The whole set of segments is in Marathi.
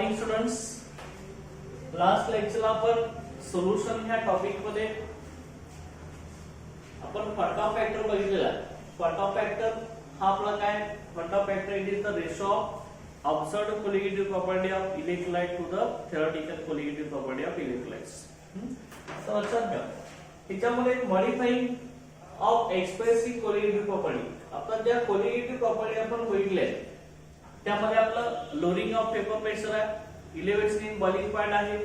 Morning students. लास्ट लेक्चरला आपण सोल्युशन ह्या टॉपिक मध्ये आपण क्वांटम फॅक्टर बघितलेला. क्वांटम फॅक्टर हा आपला काय, quantum factor it is the ratio of observed colligative property of electrolyte to the theoretical colligative property of electrolytes. तर लक्षात घ्या, त्याच्यामध्ये modifying of expressing colligative property. आपण ज्या कोलिगेटिव्ह प्रॉपर्टी आपण बघितल्या त्यामध्ये आपलं लोअरिंग ऑफ पेपर प्रेशर आहे, इलेव्हेशन इन बॉइलिंग पॉइंट आहे,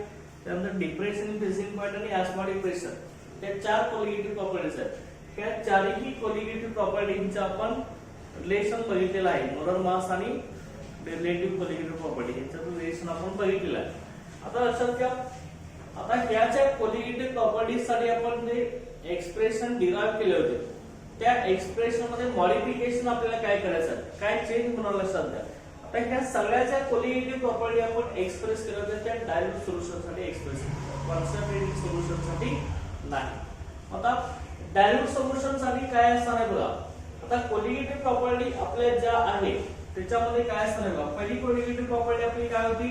त्यानंतर डिप्रेशन इन फ्रीझिंग पॉइंट आणि ऑस्मोटिक प्रेशर. त्या चार कोलिगेटिव्ह प्रॉपर्टीज आहेत. त्या चारही कोलिगेटिव्ह प्रॉपर्टींचं आपण रिलेशन बघितलेलं आहे. मोलर मास आणि रिलेटिव्ह कोलिगेटिव्ह प्रॉपर्टी यांचं रिलेशन आपण बघितलेलं आहे. आता लक्षात घ्या, आता ह्याच्या कोलिगेटिव्ह प्रॉपर्टीज साठी आपण जे एक्सप्रेशन डिराइव्ह केले होते त्या एक्सप्रेशन मध्ये मॉडिफिकेशन आपल्याला काय करायचं आहे, काय चेंज होणार लक्षात घ्या. आता ह्या सगळ्याच्या कोलिगेटिव्ह प्रॉपर्टी आपण एक्सप्रेस केल्या होत्या त्या डायल्यूट सोल्युशन साठी एक्सप्रेस, कॉन्सन्ट्रेटेड सोल्युशन साठी नाही. आता डायल्यूट सोल्युशन साठी काय असणार आहे बघा. आता कोलिगेटिव्ह प्रॉपर्टी आपल्या ज्या आहे त्याच्यामध्ये काय असणार आहे बघा. पहिली कोलिगेटिव्ह प्रॉपर्टी आपली काय होती,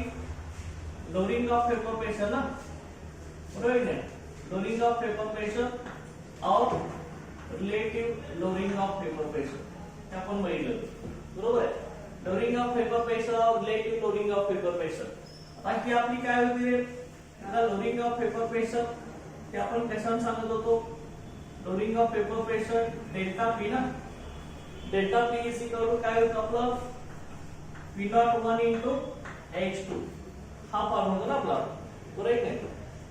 लोअरिंग ऑफ पेपर प्रेशर ना, बरोबर आहे. लोअरिंग ऑफ पेपर प्रेशर और relative lowering of vapour pressure हे आपण बघितलं, बरोबर आहे. लोअरिंग ऑफ पेपर प्रेशर और relative lowering of vapour pressure. आता ही आपली काय होती रे, लोअरिंग ऑफ पेपर प्रेशर ते आपण कशाने सांगत होतो. Lowering of vapour pressure delta P ना, delta P is equal to काय होतं आपलं P01 into H2 हा फॉर्म होता ना आपला, बरोबर आहे.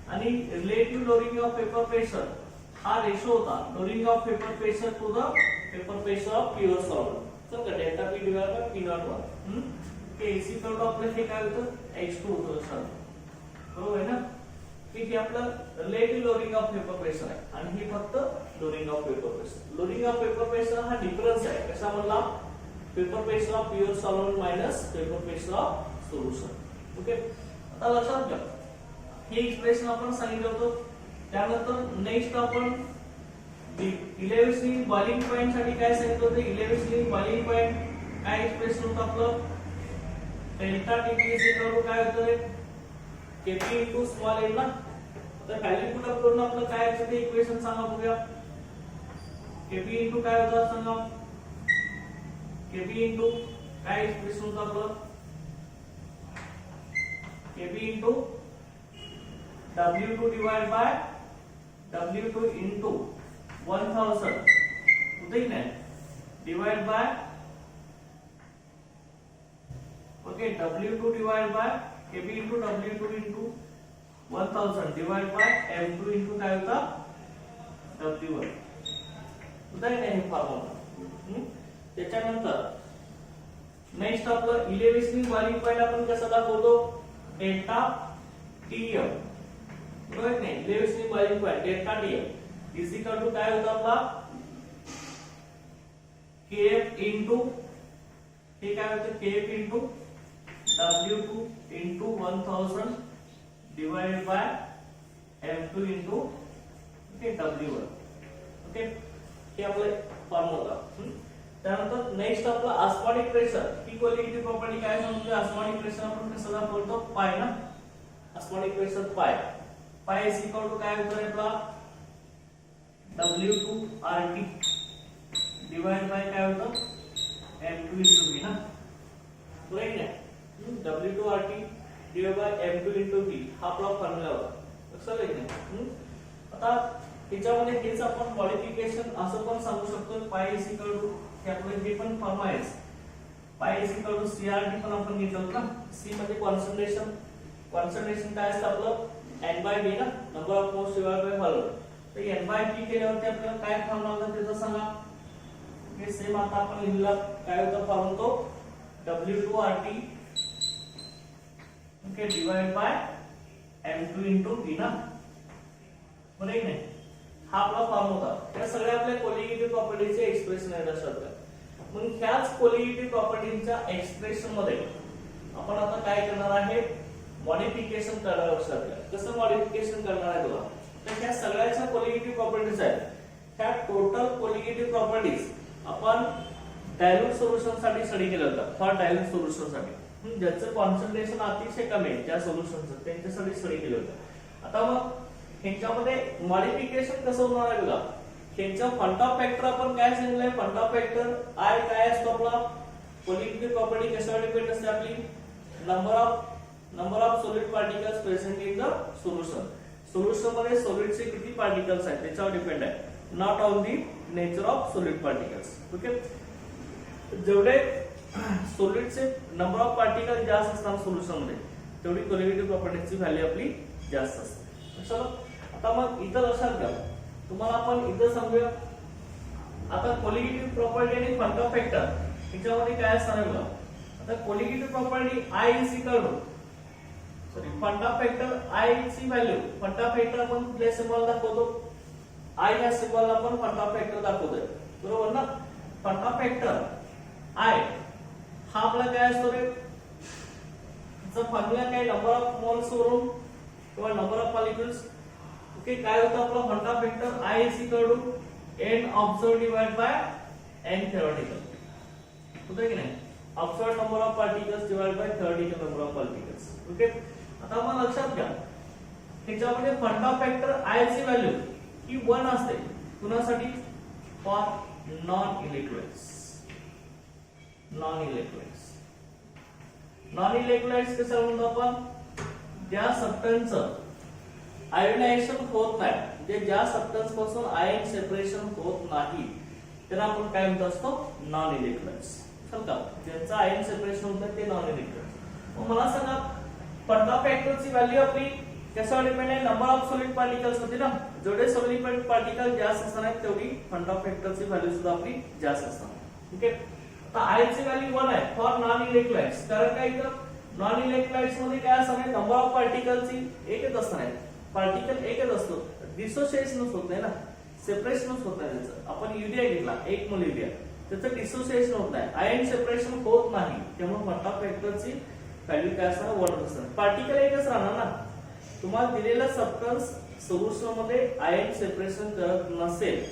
आणि relative lowering of vapour pressure हा रेशो होता lowering of vapour pressure to the vapour pressure of pure solvent. तर का delta P divide by P01 हे इज इक्वल टू आपलं हे काय होतं H2 होतं सर, बरोबर आहे ना. की हे आपलं relative lowering of vapour pressure आहे आणि हे फक्त lowering of vapour pressure. Lowering of vapour pressure हा डिफरन्स आहे कशामधला, vapour pressure of pure solvent minus vapour pressure of solution. Okay, आता लक्षात घ्या हे एक्सप्रेशन आपण सांगितलं होतं. त्यानंतर नेक्स्ट आपण इलेव्हेशन इन बॉइलिंग पॉइंट साठी काय सांगितलं होतं. इलेव्हेशन इन बॉइलिंग पॉइंट काय एक्सप्रेशन होतं आपलं, delta T is equal to काय होतं रे, केपी इनटू स्मॉल एल ना. तर व्हॅल्यू पुट अप करून आपलं काय आहे ते इक्वेशन सांगा बघूया. केपी इनटू काय होतं सांगा, केपी इनटू काय एक्सप्रेशन होतं आपलं, KP into W2 divided by W2 into 1000 होते ही नाही, divided by okay W2 divided by KB into W2 into 1000 divided by M2 into काय होता W1 होता ही नाही फॉर्म्युला. त्याच्यानंतर नेक्स्ट आपलं इलेव्हेशन बॉइलिंग पॉइंट आपण कसं दाखवतो, डेल्टा TM, बरोबर नाही. Elevation boiling point delta TM is equal to काय होतं आपला KF इनटू हे काय होतं KF into W2 into 1000 divided by M2 into okay W1. Okay, हे आपलं फॉर्म्युला होता. त्यानंतर नेक्स्ट आपलं ऑस्मोटिक प्रेशर ही कोलिगेटिव्ह प्रॉपर्टी काय सांगतो. ऑस्मोटिक प्रेशर आपण कसं दाखवतो, पाय ना, osmotic pressure pi is equal to काय होतं आपला W2 RT डिवाइड बाय काय होतं M2 into V ना, बरोबर आहे. W2 RT divide by M2 into V हा आपला फॉर्म्युला होता, लक्षात आहे. आता त्याच्यामध्ये हेच आपण मॉडिफिकेशन असं पण सांगू शकतो, पाय इज इक्वल टू हे आपलं हे पण फॉर्म आहे, पाय इज इक्वल टू CRT पण आपण घेतलं होतं ना. C म्हणजे कॉन्सन्ट्रेशन, कॉन्सन्ट्रेशन काय असतं आपलं N/V ना, number of moles divide by volume. तर N/V केल्यावरती आपल्याला काय फॉर्म आला त्याचं सांगा. हे सेम आता आपण लिहिला काय होतं फॉर्म तो W2 RT okay divide by M2 into V ना, बरोबर आहे नाही. हा आपला फॉर्म होता. या सगळ्या आपल्या कोलिगेटिव्ह प्रॉपर्टीचे एक्सप्रेशन आहे लक्षात घ्या. मग ह्याच कोलिगेटिव्ह प्रॉपर्टीच्या एक्सप्रेशन मध्ये आपण आता काय करणार आहे, मॉडिफिकेशन करणार. लक्षात घ्या कसं मॉडिफिकेशन करणार आहे बघा. तर ह्या सगळ्याच्या कोलिगेटिव्ह प्रॉपर्टीज आहेत. ह्या टोटल कोलिगेटिव्ह प्रॉपर्टीज आपण डायल्यूट सोल्युशन साठी स्टडी केलं होतं, फॉर डायल्यूट सोल्युशन साठी. ज्याचं कॉन्सन्ट्रेशन अतिशय कमी आहे त्या सोल्युशनचं, त्यांच्यासाठी स्टडी केलं होतं. आता मग ह्यांच्यामध्ये मॉडिफिकेशन कसं होणार आहे बघा. ह्यांच्या फंडा फॅक्टर आपण काय सांगितलंय, फंडा फॅक्टर आय काय असतो आपला, कोलिगेटिव्ह प्रॉपर्टी कशावर डिपेंड असते आपली, number of solid particles present in the solution. Solution मध्ये सॉलिडचे किती पार्टिकल्स आहेत त्याच्यावर डिपेंड आहे, not on the nature of solid particles. Okay, जेवढे सॉलिडचे नंबर ऑफ पार्टिकल जास्त असतात सोल्युशन मध्ये तेवढी कोलिगेटिव्ह प्रॉपर्टीची व्हॅल्यू आपली जास्त असते. चलो आता मग इथं लक्षात घ्या, तुम्हाला आपण इथं समजूया. आता कोलिगेटिव्ह प्रॉपर्टी आणि फंडा फॅक्टर याच्यामध्ये काय असणार आहे बघा. आता colligative property I is equal to फंडा फॅक्टर आय ची व्हॅल्यू, फंडा फॅक्टर आपण कुठल्या सिम्बॉल दाखवतो, आय ह्या सिम्बॉल आपण फंडा फॅक्टर दाखवतोय, बरोबर ना. फंडा फॅक्टर आय हा आपला काय असतो रे, फॉर्म्युला काय, नंबर ऑफ मोल्स वरून किंवा नंबर ऑफ मॉलिक्युल्स. ओके, काय होतं आपला फंडा factor I is equal to n observe divide by n theoretical, होतं की नाही, observe number of particles divide by theoretical number of particles. Okay, आता मग लक्षात घ्या त्याच्यामध्ये फंडा फॅक्टर आय ची व्हॅल्यू ही 1 असते, कुणासाठी, for non electrolytes. Non electrolytes कसं म्हणतो आपण, ज्या सबस्टन्सचं आयोनायझेशन होत नाही, म्हणजे ज्या सबस्टन्स पासून आयन सेपरेशन होत नाही त्याला आपण काय म्हणतो असतो, नॉन इलेक्ट्रोलाइट्स. समजा ज्यांचं आयन सेपरेशन होत नाही ते नॉन इलेक्ट्रोलाइट्स. मग मला सांगा फंडा फॅक्टरची व्हॅल्यू आपली कशावर डिपेंड आहे, नंबर ऑफ सॉलिड पार्टिकल्स होते ना, जेवढे सॉलिड पार्टिकल जास्त असणार तेवढी फंडा फॅक्टरची व्हॅल्यू सुद्धा आपली जास्त असणार. ओके, आता आय ची व्हॅल्यू 1 आहे फॉर नॉन इलेक्ट्रोलाइट्स, कारण काय इथं नॉन इलेक्ट्रोलाइट्स मध्ये काय असणार, नंबर ऑफ पार्टिकलची एकच असणार, पार्टिकल एकच असतो, डिसोसिएशनच होत नाही ना, सेपरेशनच होत नाही त्याचं. आपण युरिया घेतला 1 मोल युरिया, त्याचं डिसोसिएशन होत नाही, आयन सेपरेशन होत नाही, त्यामुळे फंडा फॅक्टरची व्हॅल्यू काय असणार, 1 असणार. पार्टिकल एकच राहणार ना, तुम्हाला दिलेला सबस्टन्स सोल्युशन मध्ये आयन सेपरेशन करत नसेल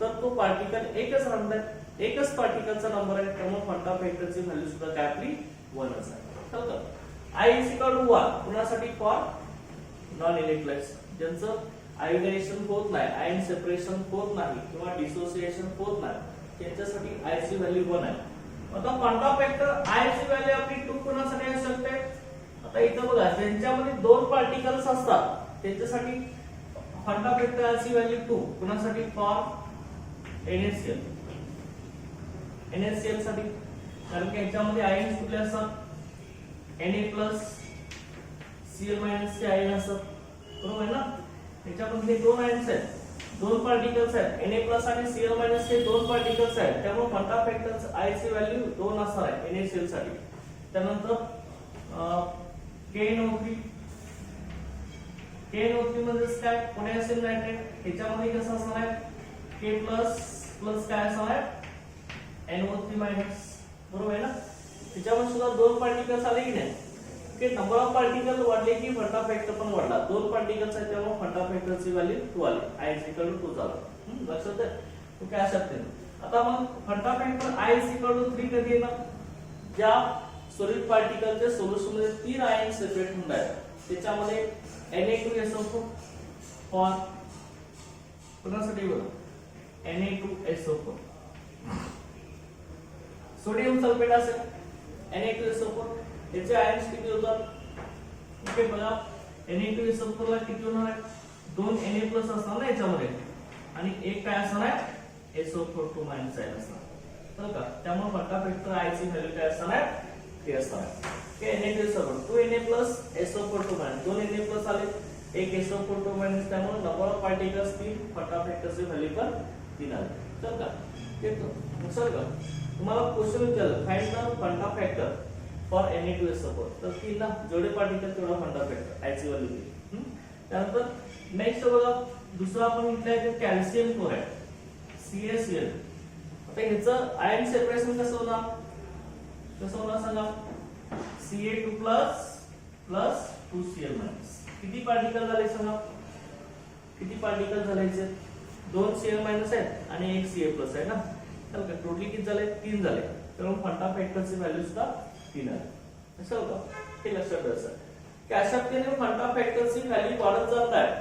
तर तो पार्टिकल एकच राहणार, एकच पार्टिकलचा नंबर आहे, त्यामुळे फंडा फॅक्टरची व्हॅल्यू सुद्धा काय आपली 1 असेल. आय इज इक्वल टू 1 कुणासाठी, फॉर नॉन इलेक्ट्रोलाइट्स, ज्यांचं आयोनायझेशन होत नाही, आयन सेपरेशन होत नाही किंवा डिसोसिएशन होत नाही, त्यांच्यासाठी आय ची व्हॅल्यू 1 आहे. आता फंडा फॅक्टर आय ची व्हॅल्यू आपली 2 कुणासाठी असू शकते. आता इथं बघा ज्यांच्यामध्ये 2 पार्टिकल्स असतात त्यांच्यासाठी फंडा फॅक्टर आय ची व्हॅल्यू 2 कुणासाठी, फॉर NaCl. NaCl साठी, कारण की याच्यामध्ये आयन्स कुठले असतात, Na+ Cl- चे आयन असतात, बरोबर आहे ना. याच्यामध्ये 2 आयन्स आहेत, 2 पार्टिकल्स आहेत, Na+ आणि Cl- चे 2 पार्टिकल्स आहेत, त्यामुळे फंडा फॅक्टर आय ची व्हॅल्यू 2 असणार आहे NaCl साठी. त्यानंतर KNO3 म्हणजे काय, पोटॅशियम नायट्रेट, याच्यामध्ये कसं असणार आहे, K+ काय असणार आहे, NO3-, बरोबर आहे ना. त्याच्यामध्ये सुद्धा 2 पार्टिकल्स आले की नाही. ओके, नंबर ऑफ पार्टिकल वाढले की फंडा फॅक्टर पण वाढला, 2 पार्टिकल्स आहेत त्यामुळे फंडा फॅक्टरची व्हॅल्यू 2 आली, आय इज इक्वल टू 2 झालं. लक्षात आहे. ओके, अशा पद्धतीने आता मग फंडा factor I is equal to 3 कधी येणार, ज्या सॉलिड पार्टिकलच्या सोल्युशन मध्ये 3 आयन सेपरेट होणार आहेत, त्याच्यामध्ये Na2SO4 फॉर कोणासाठी बघा, Na2SO4 सोडियम सल्फेट असेल, Na2SO4 याचे आयन्स किती होतात. ओके, बघा Na2SO4 ला किती होणार आहे, 2 Na+ असणार ना याच्यामध्ये, आणि एक काय असणार आहे, SO4 2- आयन असणार, बरोबर का. त्यामुळे फंडा फॅक्टर आय ची व्हॅल्यू काय असणार आहे, 3 असणार आहे. Okay, Na2SO4 2 Na+ SO4 2- 2 Na+ आले, एक SO4 2- त्यामुळे नंबर ऑफ पार्टिकल्स 3, फंडा फॅक्टरची व्हॅल्यू पण 3 आली, तर का सर का तुम्हाला क्वेश्चन विचारलं, फाइंड द फंडा फॅक्टर फॉर Na2SO4, तर 3 ना, जेवढे पार्टिकल तेवढा फंडा फॅक्टर आय ची व्हॅल्यू दिली. त्यानंतर नेक्स्ट बघा दुसरा आपण म्हटलंय की कॅल्शियम क्लोराइड CaCl. आता ह्याचं आयन सेपरेशन कसं होणार सांगा, Ca2+ 2Cl-. किती पार्टिकल झाले सांगा, किती पार्टिकल झाले, 2 Cl- आहेत आणि 1 Ca+ आहे ना, तर टोटली किती झाले, 3 झाले, तर फंडा फॅक्टरची व्हॅल्यू सुद्धा 3 आहे. असं का हे लक्षात ठेवायचं की अशा पद्धतीने क्वांटम फॅक्टरची व्हॅल्यू वाढत जात आहे.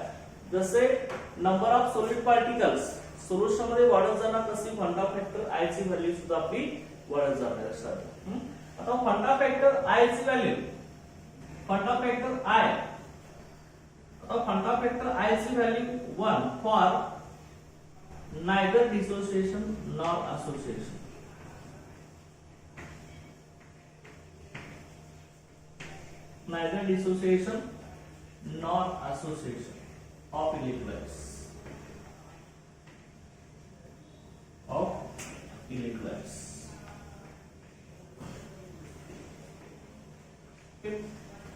जसे number of solid particles solution मध्ये वाढत जाणार तशी क्वांटम फॅक्टर आय ची व्हॅल्यू सुद्धा आपली वाढत जाणार असतात. आता क्वांटम फॅक्टर आय ची व्हॅल्यू क्वांटम फॅक्टर आय आता क्वांटम फॅक्टर आय ची value 1 for neither dissociation nor association. Neither dissociation nor association of electrolytes. Of electrolytes.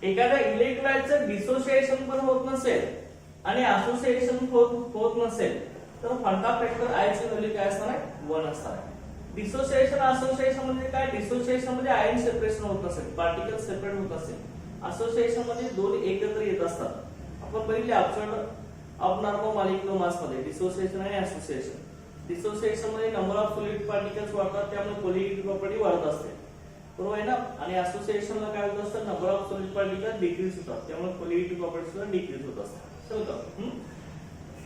एखाद्या इलेक्ट्रोलाइटचं डिसोसिएशन पण होत नसेल आणि असोसिएशन होत नसेल तर क्वांटम फॅक्टर आय ची व्हॅल्यू काय असणार आहे 1 असणार आहे. डिसोसिएशन असोसिएशन म्हणजे काय? डिसोसिएशन मध्ये आयन सेपरेशन होत नसेल, पार्टिकल सेपरेट होत असेल. असोसिएशन मध्ये दोन्ही एकत्र येत असतात. आपण बघितले अबनॉर्मल मॉलिक्युलर मास मध्ये डिसोसिएशन आणि असोसिएशन. डिसोसिएशन मध्ये नंबर ऑफ सॉलिड पार्टिकल्स वाढतात त्यामुळे कोलिगेटिव्ह प्रॉपर्टी वाढत असते, बरोबर आहे ना. आणि असोसिएशनला काय होत असतं number of solid particles decrease होतात त्यामुळे कोलिगेटिव्ह प्रॉपर्टी सुद्धा डिक्रीज होत असतात. समजलं?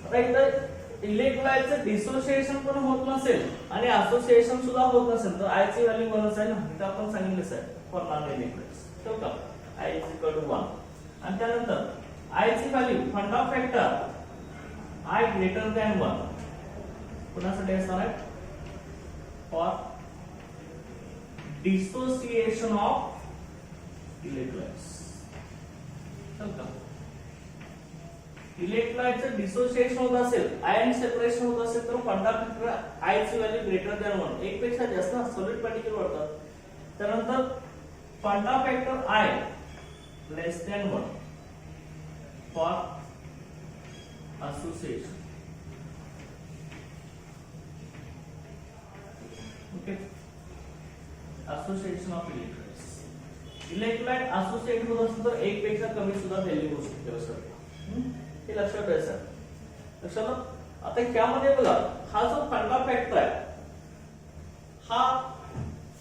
आता इथं इलेक्ट्रोलाइटचं डिसोसिएशन पण होत नसेल आणि असोसिएशन सुद्धा होत नसेल तर आय ची व्हॅल्यू 1 आहे ना. इथं आपण सांगितलंच आहे फॉर नॉन इलेक्ट्रोलाइट्स. ठेवू का? I is equal to 1. आणि त्यानंतर आय ची value quantum factor I greater than 1 कोणासाठी असणार आहे? For dissociation of electrolytes. ठेवू का? इलेक्ट्रोलाइटचं डिसोसिएशन होत असेल, आयन सेपरेशन होत असेल तर क्वांटम फॅक्टर आय ची व्हॅल्यू ग्रेटर दॅन 1 एक पेक्षा जास्त सॉलिड पार्टिकल वाढतात. त्यानंतर quantum factor I less than 1 for association. Okay, association of electrolytes. Electrolyte associate होत असेल तर एक पेक्षा कमी सुद्धा व्हॅल्यू होऊ शकते. हे लक्षात ठेवायचं. लक्षात आता ह्यामध्ये बघा हा जो क्वांटम फॅक्टर आहे हा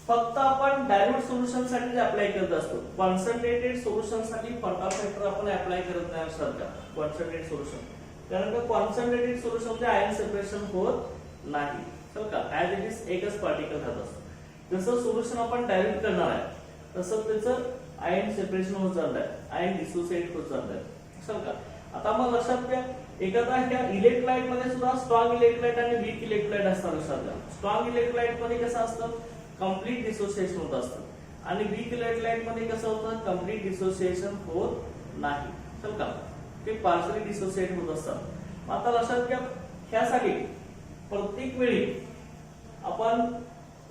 फक्त आपण डायल्यूट सोल्युशन साठी अप्लाय करत असतो. कॉन्सन्ट्रेटेड सोल्युशन साठी क्वांटम फॅक्टर आपण अप्लाय करत नाही. लक्षात घ्या कॉन्सन्ट्रेटेड सोल्युशन कारण का कॉन्सन्ट्रेटेड सोल्युशन मध्ये आयन सेपरेशन होत नाही. चल का ऍज इट इज एकच पार्टिकल राहत असतो. जसं सोल्युशन आपण डायल्यूट करणार आहे तसं त्याचं आयन सेपरेशन होत जाणार आहे, आयन डिसोसिएट होत जाणार आहे. चल का आता मग लक्षात घ्या एखादा ह्या इलेक्ट्रोलाइट मध्ये सुद्धा स्ट्रॉंग इलेक्ट्रोलाइट आणि वीक इलेक्ट्रोलाइट असतात. लक्षात घ्या स्ट्रॉंग इलेक्ट्रोलाइट मध्ये कसं असतं कंप्लीट डिसोसिएशन होत असतं आणि वीक इलेक्ट्रोलाइट मध्ये कसं होतं कंप्लीट डिसोसिएशन होत नाही. चल का ते पार्शली डिसोसिएट होत असतात. आता लक्षात घ्या ह्यासाठी प्रत्येक वेळी आपण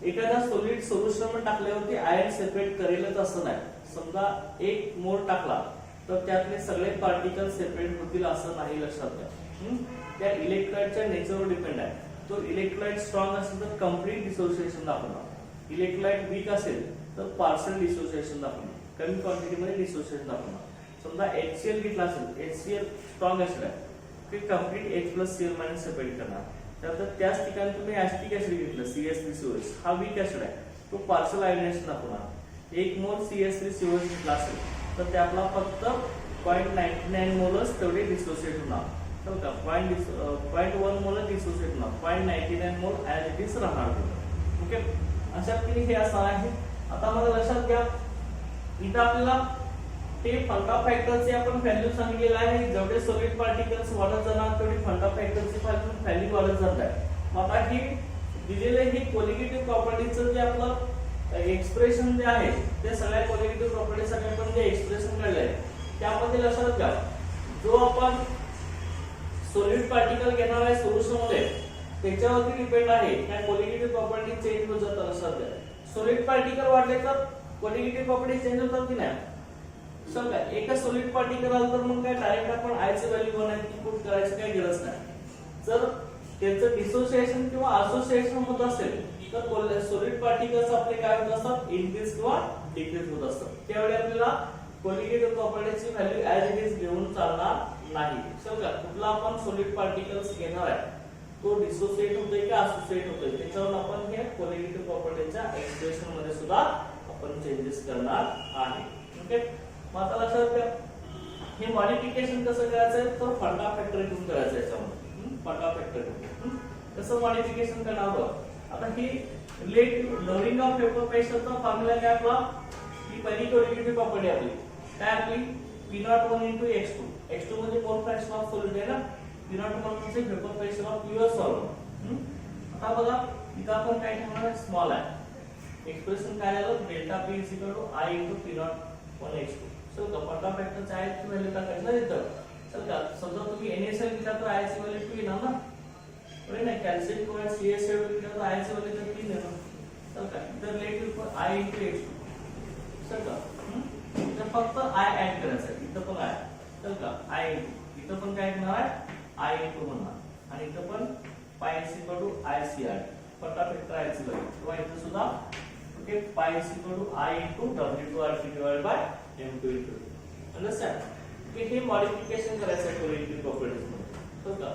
एखाद्या सॉलिड सोल्युशन मध्ये टाकल्यावरती आयन सेपरेट करेलच असं नाही. समजा एक मोल टाकला तर त्यातले सगळे पार्टिकल सेपरेट होतील असं नाही. लक्षात घ्या त्या इलेक्ट्रोलाइटच्या नेचरवर डिपेंड आहे. तो इलेक्ट्रोलाइट स्ट्रॉंग असेल तर कंप्लीट डिसोसिएशन दाखवणार, इलेक्ट्रोलाइट वीक असेल तर पार्शल डिसोसिएशन दाखवणार, कमी क्वांटिटी मध्ये डिसोसिएशन दाखवणार. समजा HCl घेतला असेल, HCl स्ट्रॉंग असेल ते कंप्लीट H+Cl- सेपरेट करणार. त्यानंतर त्याच ठिकाणी तुम्ही ऍसिटिक ऍसिड घेतलं CH3COH हा वीक ऍसिड आहे तो पार्शल आयोनायझेशन दाखवणार. 1 मोल CH3COH घेतला असेल तर ते आपला फक्त 0.99 मोलच तेवढे डिसोसिएट होणार. तर का 0.1 मोल डिसोसिएट होणार, 0.99 मोल ऍज इट इज राहणार. ओके अशा पद्धतीने हे असं आहे. आता मला लक्षात घ्या इथं आपल्याला ते क्वांटम फॅक्टरचे आपण व्हॅल्यू सांगितलेलं आहे. जेवढे सॉलिड पार्टिकल्स वाढत जाणार तेवढी क्वांटम फॅक्टरची व्हॅल्यू वाढत जात आहे. मग आता ही दिलेले ही कोलिगेटिव्ह प्रॉपर्टीचं जे आपलं एक्सप्रेशन जे आहे ते सगळ्या कोलिगेटिव्ह प्रॉपर्टी साठी आपण जे एक्सप्रेशन काढलंय त्यामध्ये लक्षात घ्या जो आपण सॉलिड पार्टिकल घेणार आहे सोल्युशन मध्ये त्याच्यावरती डिपेंड आहे त्या कोलिगेटिव्ह प्रॉपर्टी चेंज होत जातात. लक्षात घ्या सॉलिड पार्टिकल वाढले तर कोलिगेटिव्ह प्रॉपर्टी चेंज होतात की नाही. समजा एकच सॉलिड पार्टिकल आलं तर मग काय डायरेक्ट आपण आय ची व्हॅल्यू बनायची पुट करायची काही गरज नाही. जर त्याचं डिसोसिएशन किंवा असोसिएशन होत असेल तर सॉलिड पार्टिकल्स आपले काय होत असतात इनक्रीज किंवा डिक्रीज होत असतात. त्यावेळी आपल्याला कोलिगेटिव्ह प्रॉपर्टीची व्हॅल्यू ऍज इट इज घेऊन चालणार नाही. समजा कुठला आपण सॉलिड पार्टिकल्स घेणार आहे तो डिसोसिएट होतोय की असोसिएट होतोय त्याच्यावर आपण हे कोलिगेटिव्ह प्रॉपर्टीच्या एक्सप्रेशन मध्ये सुद्धा आपण चेंजेस करणार आहे. ओके, मग आता लक्षात घ्या हे मॉडिफिकेशन कसं करायचं आहे, तर फंडा फॅक्टर घेऊन करायचं आहे याच्यामध्ये. फंडा फॅक्टर घेऊन कसं मॉडिफिकेशन करणार आहोत. आता ही रिलेटिव्ह लोडिंग ऑफ पेपर प्रेशरचा फॉर्म्युला काय आपला, ही पहिली कोलिगेटिव्ह प्रॉपर्टी आपली काय आपली P01 into x2. x2 म्हणजे मोल फ्रॅक्शन ऑफ सॉलिड आहे ना, P01 म्हणजे paper pressure of pure solid. आता बघा इथं आपण काय ठेवणार, स्मॉल आहे. एक्सप्रेशन काय आलं, delta P I into P01 x2. चल का फंडा फॅक्टरचा I ची व्हॅल्यू टाकायची ना इथं. चल का समजा तुम्ही NaCl घेतला तर I ची व्हॅल्यू 2 येणार ना, बरोबर ना. कॅल्शियम क्लोराइड CaCl घेतला तर I ची व्हॅल्यू 3 येणार. चल का इथं रिलेटिव्ह I into x2. चल का इथं फक्त I ऍड करायचं, इथं पण I. चल का I इथं पण काय करणार आहे, I into म्हणणार आणि इथं पण pi is equal to ICR फंडा फॅक्टर I ची व्हॅल्यू किंवा इथं सुद्धा okay pi is equal to I into W2RT divided by M2 into. Understand. Okay, हे मॉडिफिकेशन करायचं आहे कोलिगेटिव्ह प्रॉपर्टीज मध्ये. चल का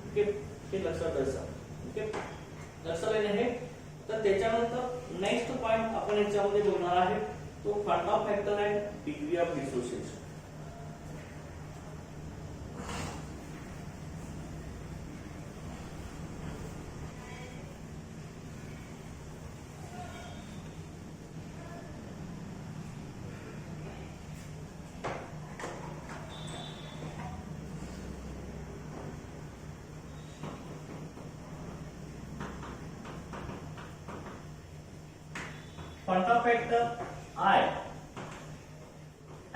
ओके हे लक्षात द्यायचं. ओके लक्षात आलं हे. तर त्याच्यानंतर नेक्स्ट पॉइंट आपण याच्यामध्ये बोलणार आहे तो फंडा factor and degree of dissociation. Funda factor I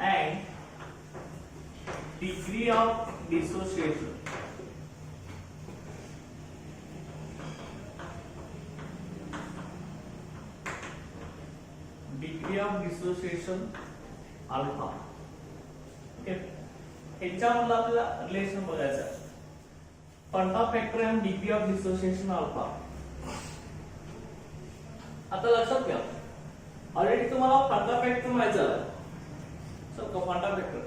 and degree of dissociation. Degree of dissociation alpha. Okay, ह्याच्यामधलं आपल्याला रिलेशन बघायचं आहे. फंडा फॅक्टर आणि डिग्री ऑफ डिसोसिएशन अल्फा. आता लक्षात घ्या ऑलरेडी तुम्हाला फंडा फॅक्टर माहित झालं. सो फंडा फॅक्टर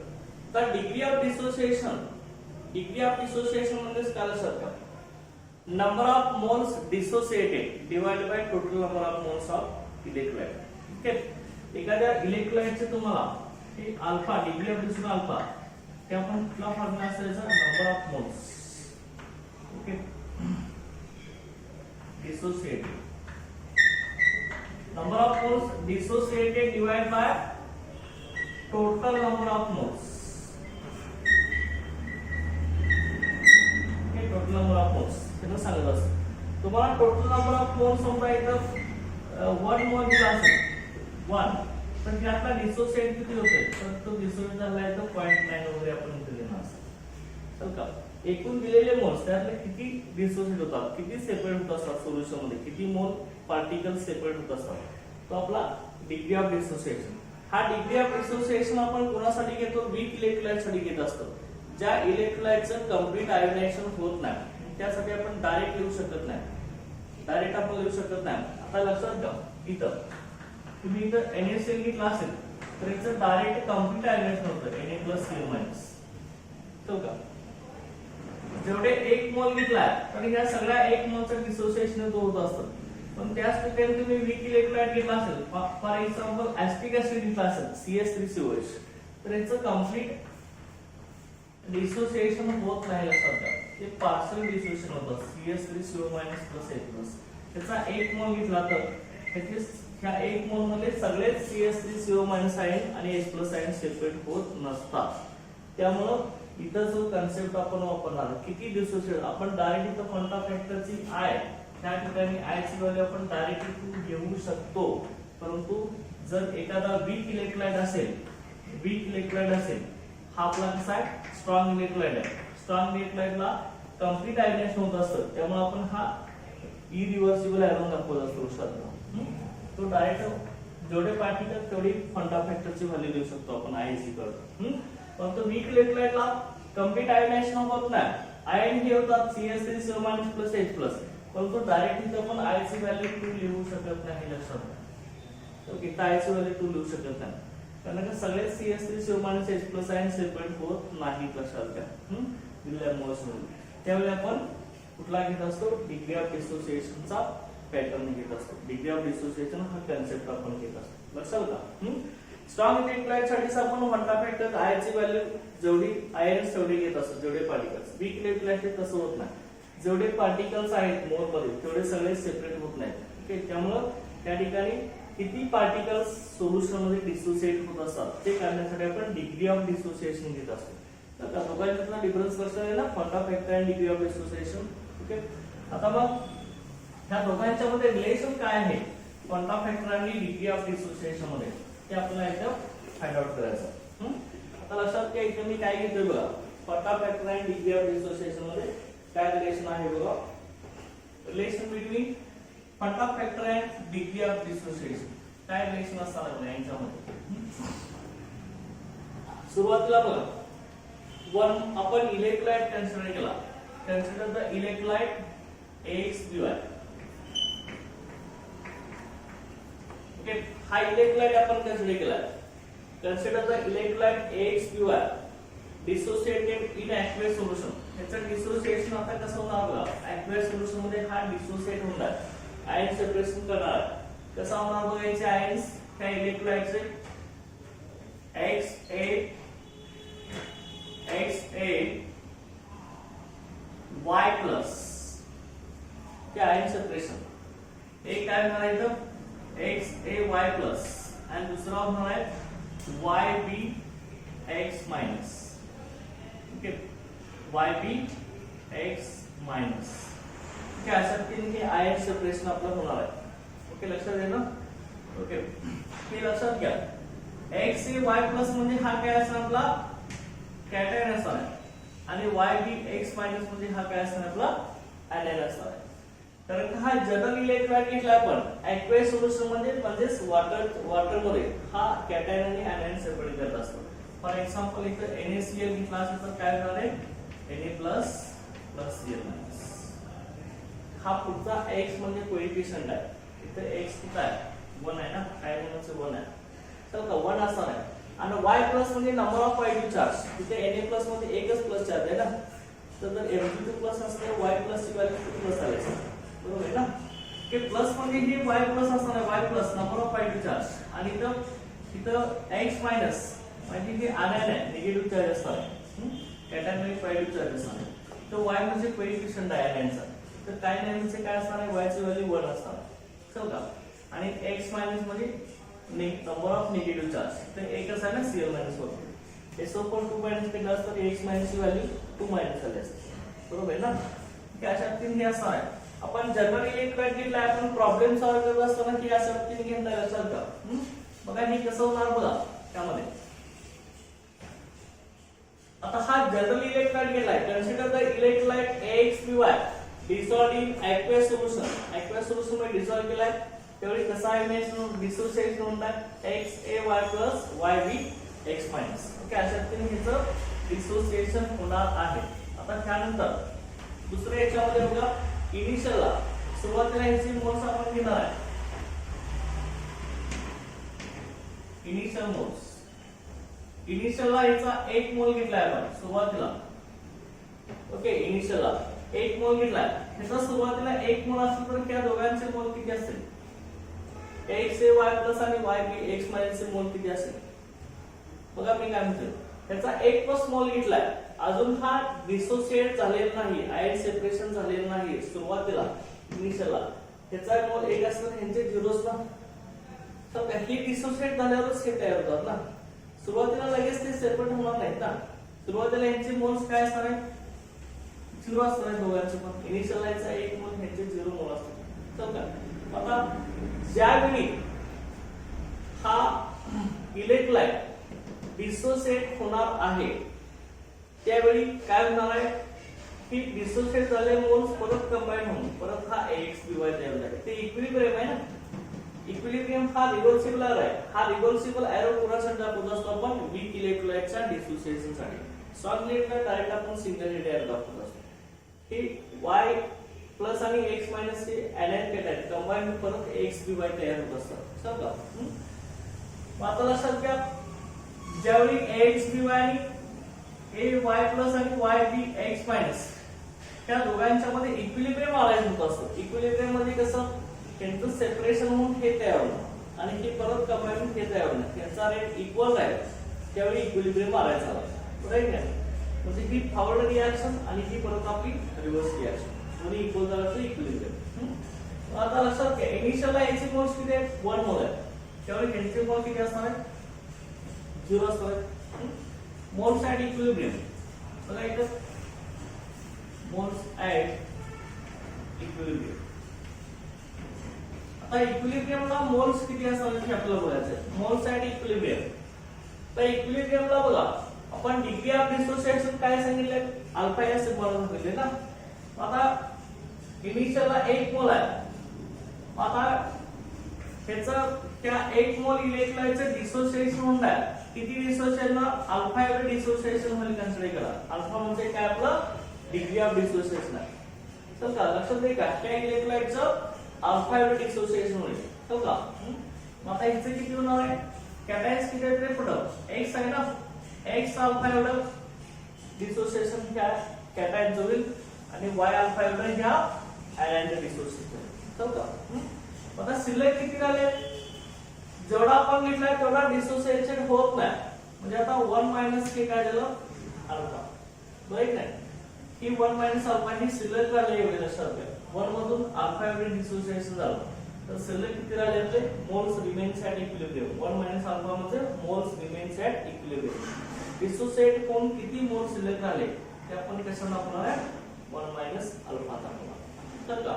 तर डिग्री ऑफ डिसोसिएशन म्हणजे काय लक्षात घ्या, number of moles dissociated divided by total number of moles of electrolyte. Okay, एखाद्या इलेक्ट्रोलाइटचे तुम्हाला हे alpha degree of dissociation alpha ते आपण कुठला फॉर्म्युला असायचा, number of moles okay dissociated, number of moles dissociated divided by total number of moles. Okay, total number of moles हे सांगत असतं तुम्हाला. टोटल नंबर ऑफ मोल्स समजा इथं 1 मोल दिला असेल 1, तर त्यातला डिसोसिएट किती होते, तर तो डिसोसिएट झाला आहे तर 0.9 वगैरे आपण इथे देणार असं. तर का एकूण दिलेले मोल्स त्यातले किती डिसोसिएट होतात, किती सेपरेट होत असतात सोल्युशन मध्ये, किती मोल पार्टिकल सेपरेट होत असतात, तो आपला डिग्री ऑफ डिसोसिएशन. हा डिग्री ऑफ डिसोसिएशन आपण कोणासाठी घेतो, वीक इलेक्ट्रोलाइट साठी घेत असतो. ज्या इलेक्ट्रोलाइटचं कंप्लीट आयोनायझेशन होत नाही त्यासाठी आपण डायरेक्ट लिहू शकत नाही, डायरेक्ट आपण लिहू शकत नाही. आता लक्षात घ्या इथं तुम्ही इथं NaCl घेतला असेल तर याचं डायरेक्ट कंप्लीट आयोनायझेशन होतं Na+Cl-. तो का जेवढे 1 मोल घेतला तर ह्या सगळ्या 1 मोलचं डिसोसिएशन होत असतं. पण त्याच ठिकाणी तुम्ही वीक इलेक्ट्रोलाइट घेतला असेल, फॉर एक्झाम्पल ऍस्टिक ऍसिड घेतला असेल CS3COH, तर याचं कंप्लीट डिसोसिएशन होत नाही. लक्षात घ्या ते पार्शियल डिसोसिएशन होतं CS3CO- H+. त्याचा 1 मोल घेतला तर ह्या 1 मोल मध्ये सगळे CS3CO- आयन आणि H+ आयन सेपरेट होत नसतात. त्यामुळं इथं जो कन्सेप्ट आपण वापरणार किती डिसोसिएट, आपण डायरेक्ट इथं फंडा फॅक्टरची I त्या ठिकाणी I ची व्हॅल्यू आपण डायरेक्टली घेऊ शकतो. परंतु जर एखादा वीक इलेक्ट्रोलाइट असेल हा आपला कसा आहे, स्ट्रॉंग इलेक्ट्रोलाइट आहे. स्ट्रॉंग इलेक्ट्रोलाइटला कंप्लीट आयोनायझेशन होत असतं, त्यामुळे आपण हा इरिव्हर्सिबल आयन दाखवत असतो लक्षात. तो डायरेक्ट जेवढे पार्टिकल तेवढी फंडा फॅक्टरची व्हॅल्यू देऊ शकतो आपण I ची करतो. परंतु वीक इलेक्ट्रोलाइटला कंप्लीट आयोनायझेशन होत नाही, आयन हे होतात CS3CO- H+, परंतु डायरेक्ट इथं आपण I ची व्हॅल्यू 2 लिहू शकत नाही. लक्षात घ्या ओके, I ची व्हॅल्यू 2 लिहू शकत नाही कारण का सगळे CS3CO- H+ आयन सेपरेट होत नाहीत. लक्षात घ्या दिलेल्या मोल्स मध्ये. त्यावेळी आपण कुठला घेत असतो, डिग्री ऑफ डिसोसिएशनचा पॅटर्न घेत असतो. डिग्री ऑफ डिसोसिएशन हा कन्सेप्ट आपण घेत असतो. लक्षात का? स्ट्रॉंग इलेक्ट्रोलाइट साठी आपण क्वांटम फॅक्टर आय ची व्हॅल्यू जेवढी आयन्स तेवढे घेत असतो, जेवढे पार्टिकल्स. वीक इलेक्ट्रोलाइट तसं होत नाही. जेवढे पार्टिकल्स आहेत मोल मध्ये तेवढे सगळे सेपरेट होत नाहीत. ओके, त्यामुळे त्या ठिकाणी किती पार्टिकल्स सोल्युशन मध्ये डिसोसिएट होत असतात ते काढण्यासाठी आपण डिग्री ऑफ डिसोसिएशन घेत असतो. तर त्या दोघांच्यातला डिफरन्स कसा आहे ना, क्वांटम फॅक्टर आणि डिग्री ऑफ डिसोसिएशन. ओके, आता मग ह्या दोघांच्या मध्ये रिलेशन काय आहे क्वांटम फॅक्टर आणि डिग्री ऑफ डिसोसिएशन मध्ये ते आपल्याला इथं फाइंड आउट करायचं. आता लक्षात घ्या, इथे मी काय घेतोय बघा, क्वांटम फॅक्टर आणि डिग्री ऑफ डिसोसिएशन मध्ये काय रिलेशन आहे बघा. Relation between quantum factor and degree of dissociation काय रिलेशन असणार आहे यांच्यामध्ये. सुरुवातीला बघा, वन आपण इलेक्ट्रोलाइट कन्सिडर केला. Consider the electrolyte AxBy. Okay, हा इलेक्ट्रोलाइट आपण कन्सिडर केला. Consider the electrolyte AxBy dissociated in aqueous solution. याचं डिसोसिएशन आता कसं होणार बघा, aqueous सोल्युशन मध्ये हा डिसोसिएट होणार, आयन सेपरेशन करणार. कसं होणार बघा, याचे आयन्स त्या इलेक्ट्रोलाइटचे XaY प्लस ते आयन सेपरेशन. एक काय होणार आहे इथं XaY प्लस आणि दुसरा होणार आहे YbX minus. Okay, YbX minus. Okay, अशा तीन आयन सेपरेशन आपलं होणार आहे. ओके, लक्षात घ्या ना. ओके, हे लक्षात घ्या. XaY प्लस म्हणजे हा काय असणार आपला कॅटायन असणार आहे आणि YbX मायनस म्हणजे हा काय असणार आपला एनायन असणार आहे. कारण हा जनरल इलेक्ट्रोलाइट घेतला आपण aqueous सोल्युशन मध्ये म्हणजेच वॉटर मध्ये हा कॅटायन आणि एनायन सेपरेट करत असतो. फॉर एक्झाम्पल इथं NaCl घेतला असेल तर काय होणार आहे Na प्लस Cl मायनस. हा पुढचा X म्हणजे कोएफिशिएंट आहे. इथं X किती आहे 1 आहे ना, आयनचं 1 आहे. तर का 1 असणार आहे. आणि Y प्लस म्हणजे नंबर ऑफ पॉझिटिव्ह चार्ज. तिथे Na प्लस मध्ये एकच प्लस चार्ज आहे ना, तर जर Mg2 प्लस असते Y प्लस ची व्हॅल्यू प्लस आली, बरोबर आहे ना. की प्लस म्हणजे ही Y प्लस असणार आहे, Y plus number of positive charge. आणि इथं X मायनस म्हणजे ही आयन आहे, निगेटिव्ह चार्ज असणार आहे. कॅटायन मध्ये पॉझिटिव्ह चार्ज असणार आहे. तर Y म्हणजे कोएफिशिएंट आहे आयनचा. तर काय नाही काय असणार आहे, Y ची व्हॅल्यू 1 असणार आहे. चल का. आणि X मायनस म्हणजे नंबर ऑफ निगेटिव्ह चार्ज. तर एकच आहे ना Cl मायनस 1. SO4 2 मायनस केला असता X मायनस ची व्हॅल्यू 2 मायनस आली असते, बरोबर आहे ना. की अशा तीन हे असणार आहे. आपण जनरल इलेक्ट्रोलाइट घेतला, आपण प्रॉब्लेम सॉल्व करत असताना की अशा तीन घेतला लक्षात का. बघा हे कसं होणार बघा त्यामध्ये. आता हा जनरल इलेक्ट्रोलाइट घेतलाय. Consider the electrolyte AxBy dissolved in aqueous solution. aqueous solution मध्ये डिसॉल्व केलाय, त्यावेळी कसा आयन डिसोसिएशन होणार XaY plus YbX minus. Okay, अशा तीन ह्याचं डिसोसिएशन होणार आहे. आता त्यानंतर दुसऱ्या याच्यामध्ये बघा, इनिशियलला सुरुवातीला ह्याची मोल्स आपण घेणार आहे. Initial moles. इनिशियलला याचा 1 मोल घेतलाय आपण सुरुवातीला. ओके, इनिशियलला 1 मोल घेतलाय. ह्याचा सुरुवातीला 1 मोल असेल तर त्या दोघांचे मोल किती असतील, XaY प्लस आणि YbX मायनस चे मोल किती असेल बघा. मी काय म्हणतो, त्याचा 1 प्लस मोल घेतलाय, अजून हा डिसोसिएट झालेला नाही, आयन सेपरेशन झालेलं नाही सुरुवातीला इनिशियलला. त्याचा मोल 1 असणार, ह्यांचे 0च ना. तर हे डिसोसिएट झाल्यावरच हे तयार होतात ना, सुरुवातीला लगेच ते सेपरेट होणार नाहीत ना. सुरुवातीला ह्यांचे मोल्स काय असणार आहे 0 असणार आहे दोघांचे पण. इनिशियलला याचा 1 मोल, ह्यांचे 0 मोल असतात. तर का आता ज्यावेळी हा इलेक्ट्रोलाइट डिसोसिएट होणार आहे त्यावेळी काय होणार आहे की डिसोसिएट झालेले मोल्स परत कंबाईन होऊन परत हा AxBy तयार होईल. ते इक्विलिब्रियम आहे ना. इक्विलिब्रियम हा रिव्हर्सिबल आहे. हा रिव्हर्सिबल एरो कुणासाठी दाखवत असतो आपण, वीक इलेक्ट्रोलाइटच्या डिसोसिएशन साठी. स्ट्रॉंग इलेक्ट्रोलाइट डायरेक्ट आपण सिंगल हेड दाखवत असतो. हे Y प्लस आणि X मायनस चे एनायन कॅटायन कंबाईन परत AxBy तयार होत असतात. समजा. आता लक्षात घ्या, ज्यावेळी AxBy आणि AY प्लस आणि YbX मायनस त्या दोघांच्या मध्ये इक्विलिब्रियम अलाइन होत असतो. इक्विलिब्रियम मध्ये कसं त्यांचं सेपरेशन होऊन हे तयार होणार आणि हे परत कंबाईन होऊन हे तयार होणार, त्यांचा रेट इक्वल राहील, त्यावेळी इक्विलिब्रियम मारायचा राईट नाही. म्हणजे ही फॉरवर्ड रिॲक्शन आणि ही परत आपली रिव्हर्स रिॲक्शन दोन्ही इक्वल झाल्याचं इक्विलिब्रियम. आता लक्षात घ्या इनिशियलला याची मोल्स किती आहे 1 मोल आहे, त्यावेळी ह्यांचे मोल किती असणार आहे 0 असणार आहे. मोल्स ऍट इक्विलिब्रियम बघा इथं मोल्स ऍट इक्विलिब्रियम. आता इक्विलिब्रियमला मोल्स किती असणार हे आपल्याला बघायचं. मोल्स ऍट इक्विलिब्रियम तर इक्विलिब्रियमला बघा आपण डिग्री ऑफ डिसोसिएशन काय सांगितले अल्फा या सिम्बॉल सांगितले ना. आता इनिशियलला 1 मोल आहे, आता ह्याचा त्या 1 मोल इलेक्ट्रोलाइटचं डिसोसिएशन होणार आहे किती डिसोसिएशन अल्फा एवढे डिसोसिएशन होईल कन्सिडर करा. अल्फा म्हणजे काय आपलं डिग्री ऑफ डिसोसिएशन आहे. तर का लक्षात घ्या का त्या इलेक्ट्रोलाइटचं अल्फा एवढे डिसोसिएशन होईल तो का. मग आता हिचं किती होणार आहे कॅटायन्स किती आहे ते पुढं x आहे ना, x अल्फा एवढं डिसोसिएशन ह्या कॅटायन्स होईल आणि y अल्फा एवढं ह्या आयनचं डिसोसिएशन तो का. आता शिल्लक किती झाले जेवढा आपण घेतलाय तेवढा डिसोसिएशन होत नाही, म्हणजे आता 1 मायनस के काय झालं अल्फा बरोबर नाही. ही 1 मायनस अल्फा ही शिल्लक राहिले एवढे लक्षात घ्या. 1 मधून अल्फा एवढे डिसोसिएशन झालं तर शिल्लक किती राहिले आपले moles remains at equilibrium. 1 minus alpha म्हणजे moles remains at equilibrium. Dissociate होऊन किती मोल शिल्लक राहिले ते आपण कसं दाखवणार आहे 1 मायनस अल्फा दाखवणार तर का.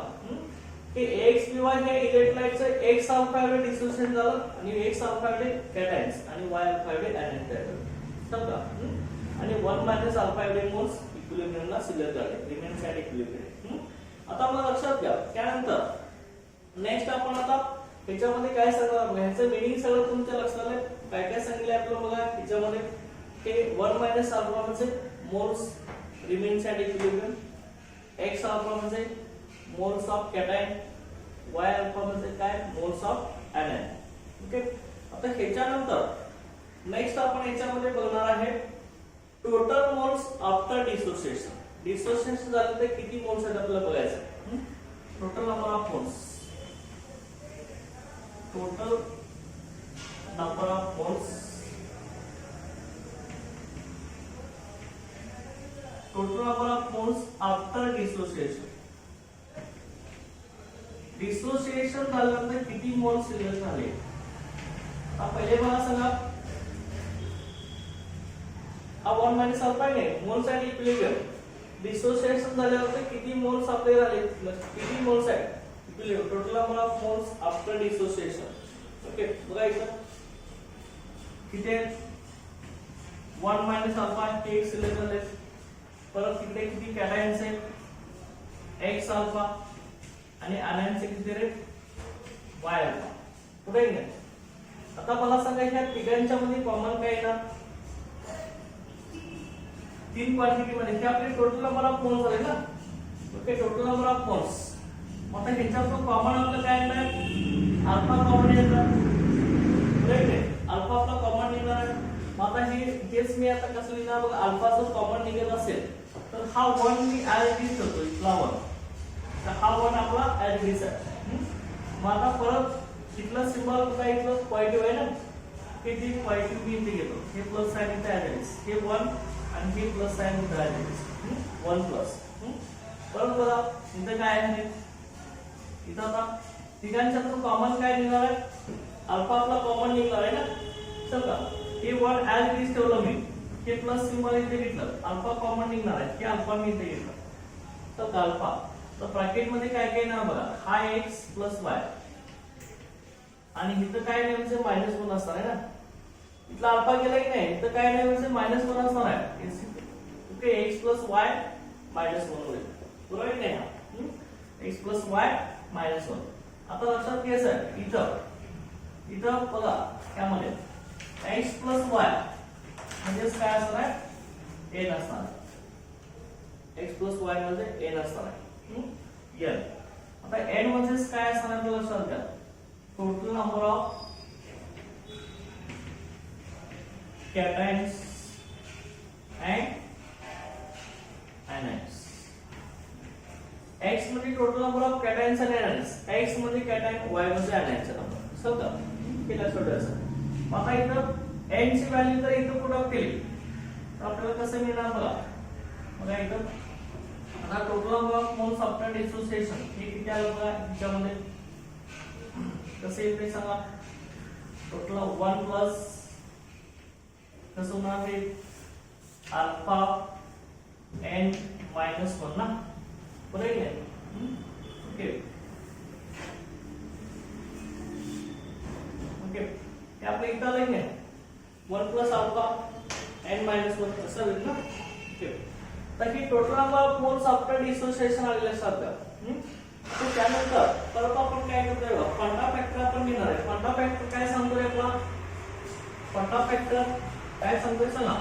हे x किंवा हे इलेक्ट्रोलाइटचं x अल्फा एवढे डिसोसिएट झालं आणि x अल्फा एवढे कॅटायन्स आणि y अल्फा एवढे आयन तयार झाले तर का. आणि 1 मायनस अल्फा एवढे मोल्स इक्विलिब्रियमला शिल्लक झाले रिमेन्स ऍट इक्विलिब्रियम. आता मला लक्षात घ्या त्यानंतर नेक्स्ट आपण आता ह्याच्यामध्ये काय सांगणार बघा. ह्याचं मीनिंग सगळं तुमच्या लक्षात आलं काय काय सांगितलं आपलं बघा. ह्याच्यामध्ये हे 1 मायनस अल्फा म्हणजे moles remains at equilibrium, x alpha म्हणजे moles of cation, y alpha म्हणजे काय मोल्स ऑफ ऍनायन. ओके. आता ह्याच्यानंतर नेक्स्ट आपण ह्याच्यामध्ये बघणार आहे total moles after dissociation. Dissociation झालं तर किती मोल्स आहेत आपल्याला बघायचं. Total number of moles, total number of moles, total number of moles after dissociation. Dissociation झाल्यानंतर किती मोल्स शिल्लक झाले. आता पहिले मला सांगा हा 1 मायनस अल्फा आहे मोल्स ऍट इक्विलिब्रियम. डिसोसिएशन झाल्यानंतर किती मोल्स आपले झाले किती मोल्स आहेत equilibrium. Total number of moles after dissociation. Okay बघा इथं किती आहेत 1 मायनस अल्फा हे एक शिल्लक झाले. परत तिकडे किती कॅटायन्स आहेत x अल्फा आणि आयनचे किती रेट y अल्फा पुढे नाही. आता मला सांगा ह्या तिघांच्या मध्ये कॉमन काय येणार 3 क्वांटिटी मध्ये हे आपले टोटल नंबर ऑफ मोल्स झाले ना. Okay total number of moles. आता ह्याच्यातून कॉमन आपलं काय येणार अल्फा कॉमन येणार राईट आहे. अल्फा आपला कॉमन निघणार आहे. मग आता हेच मी आता कसं लिहिणार बघा. अल्फा जर कॉमन निघत असेल तर हा 1 मी ऍज इट इज करतो इथला 1 तर हा 1 आपला ऍज इट इज आहे. मग आता परत इथला सिम्बॉल काय इथलं पॉझिटिव्ह आहे ना हे ती पॉझिटिव्ह मी इथे घेतो. हे प्लस साइन इथे ऍज इट इज हे 1 आणि हे प्लस साइन इथे ऍज इट इज 1 प्लस. परत बघा इथं काय आहे इथं आता तिघांच्यातून कॉमन काय निघणार आहे अल्फा आपला कॉमन निघणार आहे ना. चल का हे 1 ऍज इट इज ठेवलं मी. हे प्लस सिम्बॉल इथे घेतलं अल्फा कॉमन निघणार आहे हे अल्फा मी इथे घेतलं तर का अल्फा. तर ब्रॅकेट मध्ये काय काय येणार बघा हा x प्लस y आणि इथं काय नाही म्हणजे -1 असणार आहे ना. इथला अल्फा गेला की नाही इथं काय नाही म्हणजे -1 असणार आहे. ओके x प्लस y -1 होईल बरोबर आहे ना. x plus y -1. आता लक्षात घ्यायचं इथं बघा त्यामध्ये x प्लस y म्हणजे काय असणार आहे n असणार आहे. x प्लस y म्हणजे n असणार आहे n. आता n म्हणजे काय असणार आहे लक्षात घ्या total number of cations and anions. x म्हणजे टोटल नंबर ऑफ कॅटायन्स आणि ऍनायन्स, x म्हणजे कॅटायन, y म्हणजे ऍनायनचा नंबर. समजा हे लक्षात ठेवायचं. आता इथं n ची व्हॅल्यू जर इथं पुट अप केली तर आपल्याला कसं मिळणार बघा. बघा इथं आता total number of moles after dissociation हे किती आलं बघा याच्यामध्ये. कसं येते सांगा. टोटल 1 प्लस कसं होणार हे अल्फा n मायनस 1 ना, बरोबर आहे. ओके ओके हे आपलं इथं आलं आहे 1 प्लस अल्फा n मायनस 1 असं होईल ना. ओके तर ही total number of moles after dissociation आलेलं असतात. तर त्यानंतर परत आपण काय करतोय क्वांटा फॅक्टर आपण घेणार आहे. क्वांटा फॅक्टर काय सांगतोय आपला. क्वांटा फॅक्टर काय सांगतोय सांगा.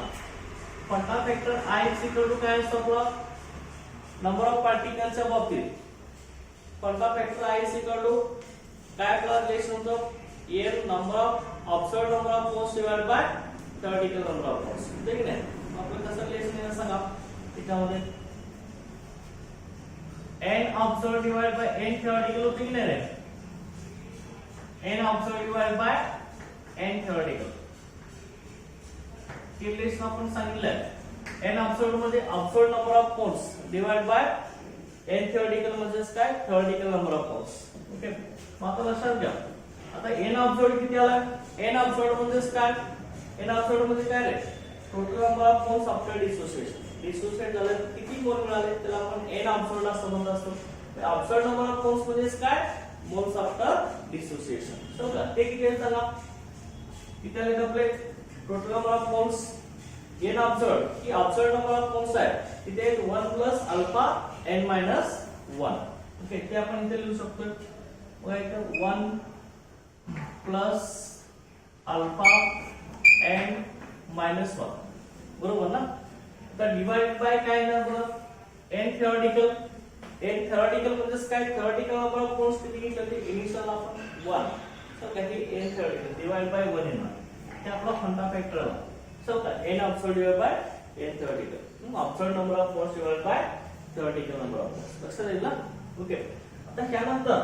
क्वांटा फॅक्टर I काय असतो आपला नंबर ऑफ पार्टिकलच्या बाबतीत. क्वांटा फॅक्टर I काय आपला रिलेशन होतं n number of observed number of moles divided by theoretical number of moles. ठीक आहे ना. आपलं कसं रिलेशन आहे सांगा. त्याच्यामध्ये n observed divided by n theoretical होते की नाही रे. n observed divided by n theoretical हे रिलेशन आपण सांगितलंय. n ऑब्झर्व्ड मध्ये observed number of moles divide by n theoretical म्हणजे काय theoretical number of moles. Okay मग आता लक्षात घ्या. आता n ऑब्झर्व्ड किती आला. n ऑब्झर्व्ड म्हणजे काय. n ऑब्झर्व्ड म्हणजे काय रे total number of moles after dissociation. Dissociate झालं किती मोल मिळाले त्याला आपण n ऑब्झर्व्ड असं म्हणत असतो. ऑब्झर्व्ड नंबर ऑफ मोल्स म्हणजे काय मोल्स आफ्टर डिसोसिएशन. समजा ते किती आहे सांगा. किती आले आपले total number of moles n ऑब्झर्व्ड की ऑब्झर्व्ड नंबर ऑफ मोल्स आहे तिथे 1 plus alpha n minus 1. Okay ते आपण इथे लिहू शकतो. बघा इथे 1 प्लस अल्फा n मायनस 1 बरोबर ना. आता डिवाइड बाय काय ना बघा n थेओरेटिकल. n थेओरेटिकल म्हणजे काय थेओरेटिकल नंबर ऑफ मोल्स किती घेतले ते इनिशियल आपण 1. तर काय n थेओरेटिकल डिवाइड बाय 1 येणार. हे आपला क्वांटा फॅक्टर आला. सो काय n observed divide by n theoretical. Observed number of moles divide by theoretical number of moles. लक्षात येईल ना. ओके आता त्यानंतर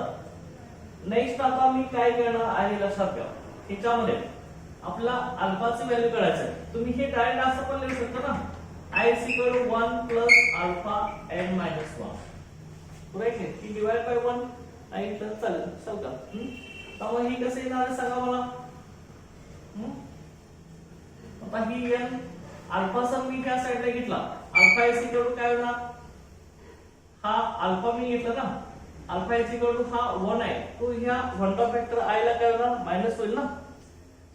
नेक्स्ट आता मी काय करणार आहे लक्षात घ्या. ह्याच्यामध्ये आपला अल्फाची व्हॅल्यू काढायची आहे. तुम्ही हे डायरेक्ट असं पण लिहू शकता ना. I is equal to 1 plus alpha n minus 1. बरोबर आहे की डिवाइड बाय 1 आहे तर चालेल. समजा तर ही कसं येणार आहे सांगा मला. आता ही n अल्फा सम मी त्या साइडला घेतला. अल्फा इज इक्वल टू काय होणार. हा अल्फा मी घेतला ना. अल्फा इज इक्वल टू हा 1 आहे तो ह्या क्वांटा फॅक्टर I ला काय होणार मायनस होईल ना.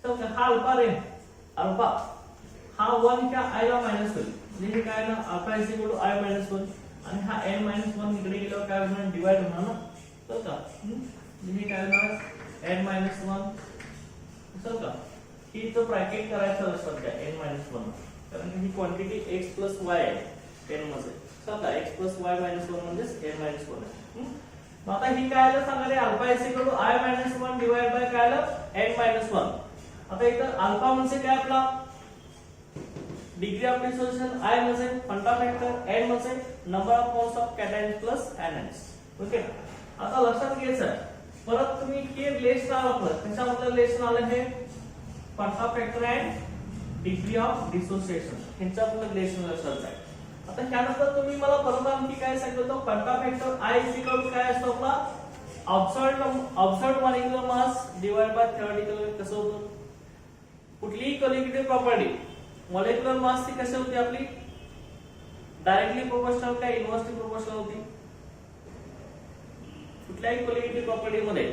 समजा हा अल्फा रे अल्फा हा 1 च्या I ला मायनस होईल. म्हणजे काय ना alpha is equal to I minus 1 आणि हा n मायनस 1 इकडे गेल्यावर काय होणार डिवाइड होणार ना. तर का म्हणजे काय होणार n मायनस 1 तर का ही तो ब्रॅकेट करायचं लक्षात घ्या n मायनस 1 कारण की ही क्वांटिटी x प्लस y आहे n मध्ये. तर का x प्लस y मायनस 1 म्हणजे n मायनस 1 आहे. मग आता ही काय आलं सांगा रे alpha is equal to I minus 1 divide by काय आलं n मायनस 1. आता इथं अल्फा म्हणजे काय आपला डिग्री ऑफ डिसोसिएशन I म्हणजे क्वांटा फॅक्टर n म्हणजे number of moles of cations plus anions. Okay आता लक्षात घ्यायचं परत तुम्ही हे रिलेशन आलं कशाबद्दल रिलेशन आलं हे quanta factor and degree of dissociation ह्यांच्याबद्दल रिलेशन लक्षात घ्या. आता त्यानंतर तुम्ही मला परत आणखी काय सांगितलं quanta factor I is equal to काय असतो आपला observed molecular mass divide by theoretical. कसं होतं कुठलीही कॉलिगेटिव्ह प्रॉपर्टी मॉलिक्युलर मास ची कशी होती आपली डायरेक्टली प्रोपोर्शनल काय इन्व्हर्सली प्रोपोर्शनल होती. कुठल्याही कॉलिगेटिव्ह प्रॉपर्टी मध्ये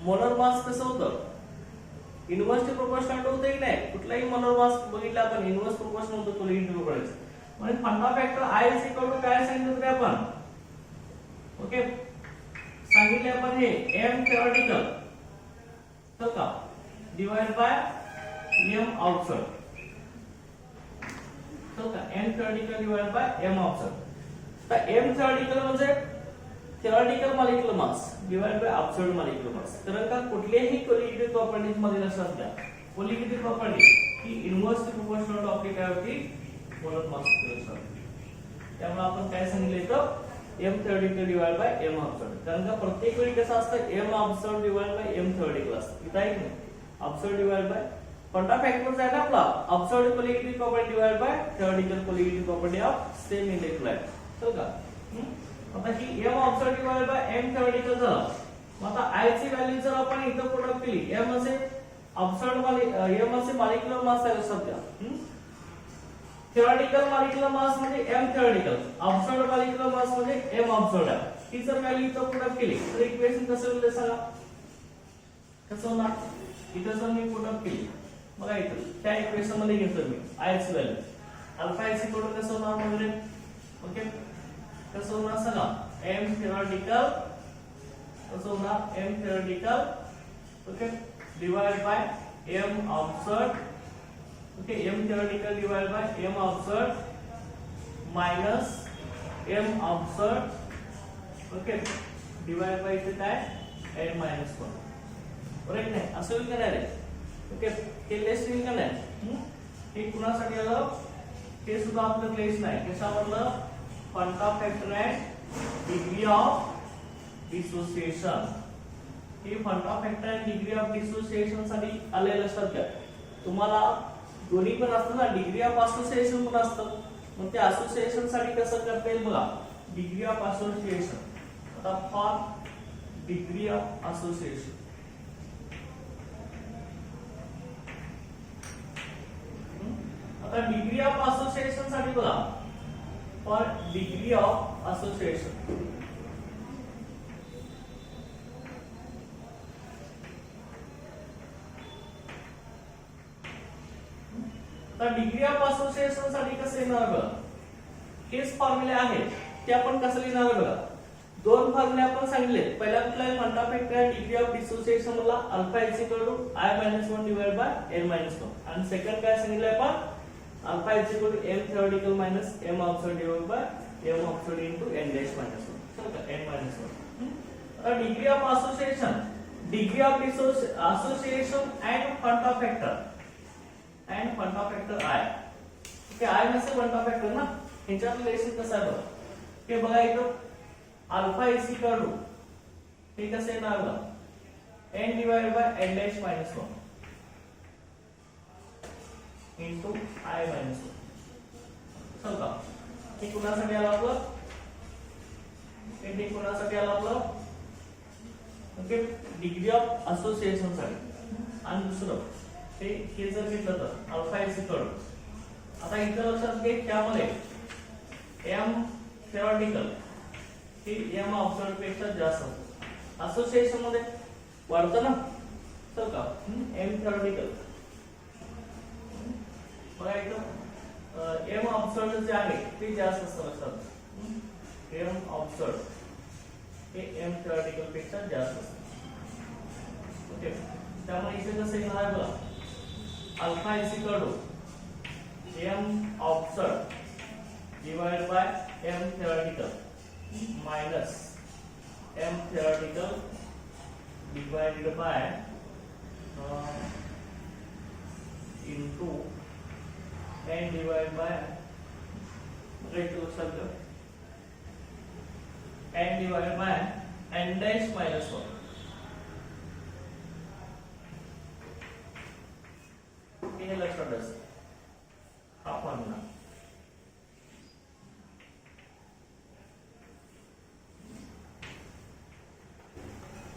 मोलर मास कसं होतं इन्व्हर्सली प्रोपोर्शनल होतं की नाही. कुठलाही मोलर मास बघितला आपण इन्व्हर्स प्रोपोर्शनल होतं कॉलिगेटिव्ह प्रॉपर्टीज. म्हणजे quanta factor I is equal to काय सांगितलं तरी आपण. ओके सांगितले आपण हे m थेओरेटिकल तर का डिवाइड बाय m ऑब्झर्व्ड. तो का m theoretical divide by m observed. तर m थेओरेटिकल म्हणजे theoretical molecular mass divide by observed molecular mass. कारण का कुठल्याही कॉलिगेटिव्ह प्रॉपर्टीज मध्ये लक्षात घ्या कॉलिगेटिव्ह प्रॉपर्टी ही इन्व्हर्सली प्रोपोर्शनल टू आपली काय होती मोलर मास. त्यामुळे आपण काय सांगितलं इथं m theoretical divided by m observed. कारण का प्रत्येक वेळी कसं असतं m observed divided by m theoretical असतं. इथं आहे की नाही observed divided by कोणता फॅक्टर आहे ना आपला observed colligative property divided by theoretical colligative property of same electrolyte. चल का आता ही m observed divided by m theoretical झाला. मग आता I ची व्हॅल्यू जर आपण इथं पुट अप केली m असे observed m असे मॉलिक्युलर मास आहे सध्या. theoretical molecular mass म्हणजे m theoretical, observed molecular mass म्हणजे m observed आहे. ही जर व्हॅल्यू इथं पुट अप केली तर इक्वेशन कसं होईल सांगा. कसं होणार इथं जर मी पुट अप केली बघा इथं त्या इक्वेशन मध्ये घेतलं मी I ची value alpha is equal to कसं होणार म्हणजे ओके कसं होणार सांगा m theoretical कसं होणार m theoretical okay divide by m observed okay m theoretical divided by m observed minus m observed okay divided by इथे काय n minus 1 बरोबर नाही असं होईल का नाही रे ओके हे लेस होईल का नाही हे कुणासाठी आलं हे सुद्धा आपलं लेस नाही कशावरलं quanta factor and degree of dissociation हे quanta factor and degree of dissociation साठी आलेलं लक्षात घ्या तुम्हाला दोन्ही पण असतं ना डिग्री ऑफ असोसिएशन पण असतं मग ते असोसिएशन साठी कसं करता येईल बघा डिग्री ऑफ असोसिएशन आता फॉर डिग्री ऑफ असोसिएशन आता डिग्री ऑफ असोसिएशन साठी बघा फॉर डिग्री ऑफ असोसिएशन तर डिग्री ऑफ असोसिएशन साठी कसं येणार बघा हेच फॉर्म्युले आहेत ते आपण कसं लिहिणार बघा दोन फॉर्म्युले आपण सांगितले पहिला कुठला आहे quanta factor degree of dissociation मला alpha is equal to I - 1 divided by n - 1 आणि सेकंड काय सांगितलं आपण alpha is equal to m theoretical minus m observed divided by m observed into n dash minus 1 चल का n minus 1 आता degree of association degree of association end quanta factor and quanta factor I okay I म्हणजे क्वांटा फॅक्टर ना ह्याच्यात रिलेशन कसं आहे बघा हे बघा इथं अल्फा इज इक्वल टू हे कसं येणार बघा n divided by n dash minus 1 into I minus 1 चल का हे कुणासाठी आलं आपलं हे कुणासाठी आलं आपलं ओके डिग्री ऑफ असोसिएशन साठी आणि दुसरं हे जर घेतलं तर अल्फा इज इक्वल आता इथं लक्षात घे त्यामध्ये m theoretical हे m observed पेक्षा जास्त असतं असोसिएशन मध्ये वाढतं ना तर का m theoretical बघा इथं m observed जे आहे ते जास्त असतं लक्षात m observed हे m theoretical पेक्षा जास्त असतं ओके त्यामुळे इथे कसं येणार आहे बघा alpha is equal to m observed divided by m theoretical minus m theoretical divided by into n divided by n divided by n dash minus 1 हे लक्षात असतं हा फॉर्म्युला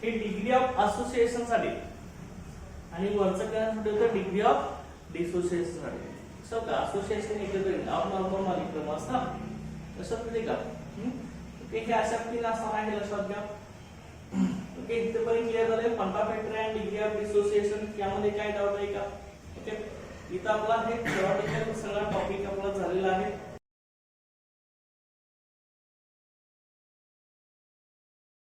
हे डिग्री ऑफ असोसिएशन साठी आणि वरचं काय होतं डिग्री ऑफ डिसोसिएशन साठी सो का असोसिएशन एकत्र आप नॉर्मल मॉलिक्युलर मास ना लक्षात येते का ओके हे अशा तीन असणार आहे लक्षात घ्या ओके इथे पण क्लिअर झालंय quanta factor and degree of dissociation यामध्ये काय डाऊट आहे का ओके इथं आपला हे थिओरिटिकल सगळा टॉपिक आपला झालेला आहे